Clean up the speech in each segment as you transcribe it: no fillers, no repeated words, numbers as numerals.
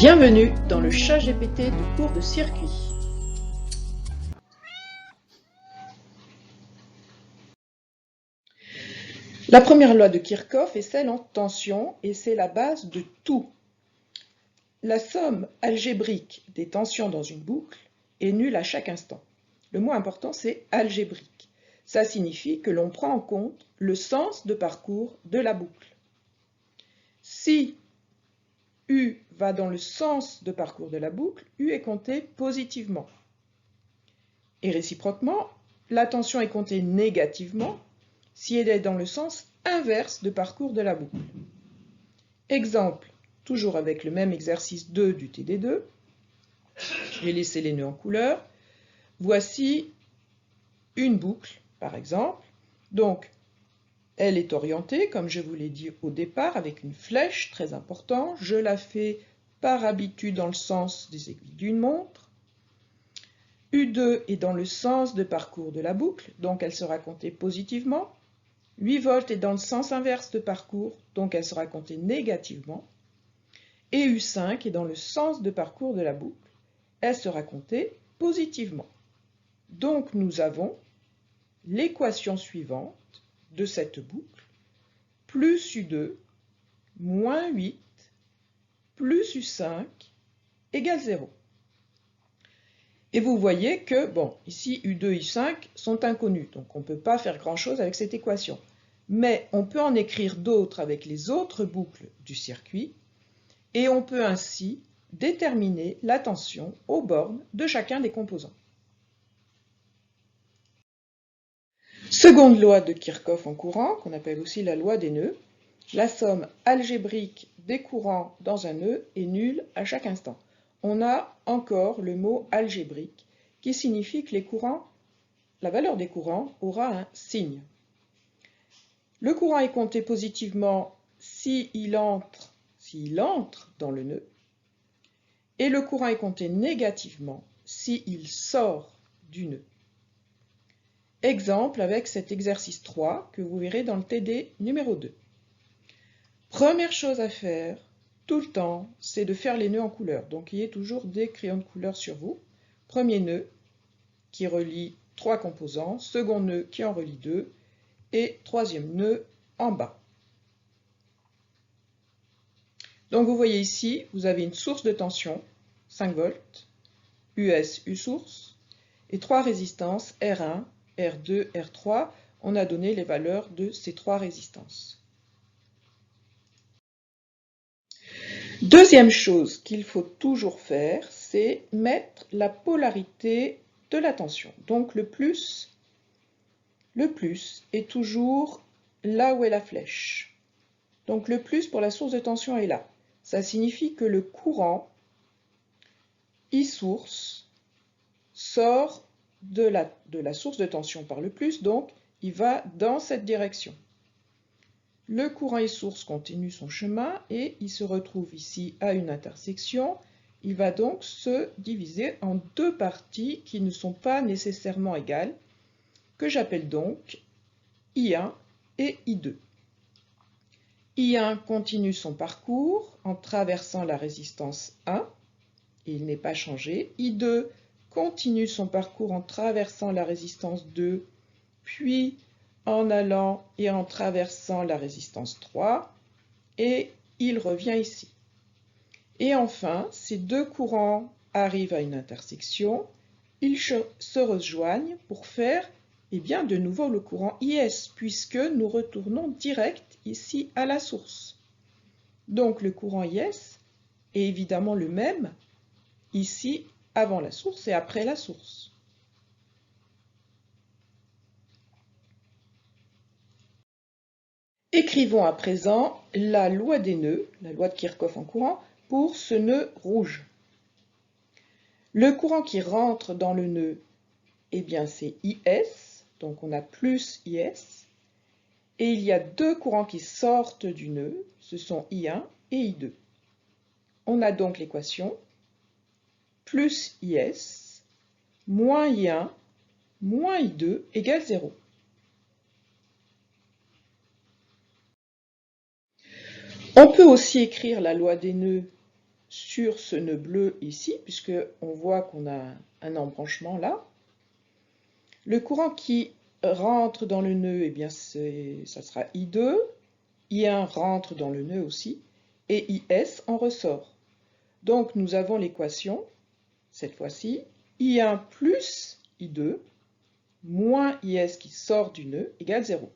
Bienvenue dans le ChatGPT de cours de circuit. La première loi de Kirchhoff est celle en tension et c'est la base de tout. La somme algébrique des tensions dans une boucle est nulle à chaque instant. Le mot important c'est algébrique. Ça signifie que l'on prend en compte le sens de parcours de la boucle. Si U va dans le sens de parcours de la boucle, U est compté positivement. Et réciproquement, la tension est comptée négativement si elle est dans le sens inverse de parcours de la boucle. Exemple, toujours avec le même exercice 2 du TD2. Je vais laisser les nœuds en couleur. Voici une boucle, par exemple. Donc, elle est orientée, comme je vous l'ai dit au départ, avec une flèche, très important. Je la fais par habitude dans le sens des aiguilles d'une montre. U2 est dans le sens de parcours de la boucle, donc elle sera comptée positivement. 8 volts est dans le sens inverse de parcours, donc elle sera comptée négativement. Et U5 est dans le sens de parcours de la boucle, elle sera comptée positivement. Donc nous avons l'équation suivante de cette boucle, plus U2 moins 8 plus U5 égale 0. Et vous voyez que, bon, ici U2 et U5 sont inconnus, donc on ne peut pas faire grand-chose avec cette équation. Mais on peut en écrire d'autres avec les autres boucles du circuit, et on peut ainsi déterminer la tension aux bornes de chacun des composants. Seconde loi de Kirchhoff en courant, qu'on appelle aussi la loi des nœuds. La somme algébrique des courants dans un nœud est nulle à chaque instant. On a encore le mot algébrique qui signifie que la valeur des courants aura un signe. Le courant est compté positivement s'il entre dans le nœud, et le courant est compté négativement s'il sort du nœud. Exemple avec cet exercice 3 que vous verrez dans le TD numéro 2. Première chose à faire, tout le temps, c'est de faire les nœuds en couleur. Donc ayez toujours des crayons de couleur sur vous. Premier nœud qui relie 3 composants, second nœud qui en relie 2, et troisième nœud en bas. Donc vous voyez ici, vous avez une source de tension, 5 volts, US, U source, et 3 résistances, R1, R2, R3. On a donné les valeurs de ces 3 résistances. Deuxième chose qu'il faut toujours faire, c'est mettre la polarité de la tension. Donc le plus est toujours là où est la flèche. Donc le plus pour la source de tension est là. Ça signifie que le courant I-source sort de la source de tension par le plus, donc il va dans cette direction. Le courant I-source continue son chemin et il se retrouve ici à une intersection. Il va donc se diviser en deux parties qui ne sont pas nécessairement égales, que j'appelle donc I1 et I2. I1 continue son parcours en traversant la résistance 1, et il n'est pas changé. I2 continue son parcours en traversant la résistance 2, puis en allant et en traversant la résistance 3, et il revient ici. Et enfin, ces deux courants arrivent à une intersection, ils se rejoignent pour faire de nouveau le courant IS, puisque nous retournons direct ici à la source. Donc le courant IS est évidemment le même ici avant la source et après la source. Écrivons à présent la loi des nœuds, la loi de Kirchhoff en courant, pour ce nœud rouge. Le courant qui rentre dans le nœud, c'est IS, donc on a plus IS. Et il y a deux courants qui sortent du nœud, ce sont I1 et I2. On a donc l'équation plus IS moins I1 moins I2 égale 0. On peut aussi écrire la loi des nœuds sur ce nœud bleu ici, puisqu'on voit qu'on a un embranchement là. Le courant qui rentre dans le nœud, eh bien ça sera I2. I1 rentre dans le nœud aussi, et IS en ressort. Donc nous avons l'équation, cette fois-ci, I1 plus I2 moins IS qui sort du nœud égale 0.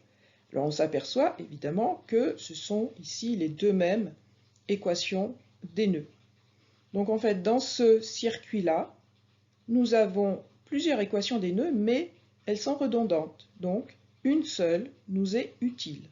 Alors on s'aperçoit évidemment que ce sont ici les deux mêmes équations des nœuds. Donc en fait, dans ce circuit-là, nous avons plusieurs équations des nœuds, mais elles sont redondantes. Donc une seule nous est utile.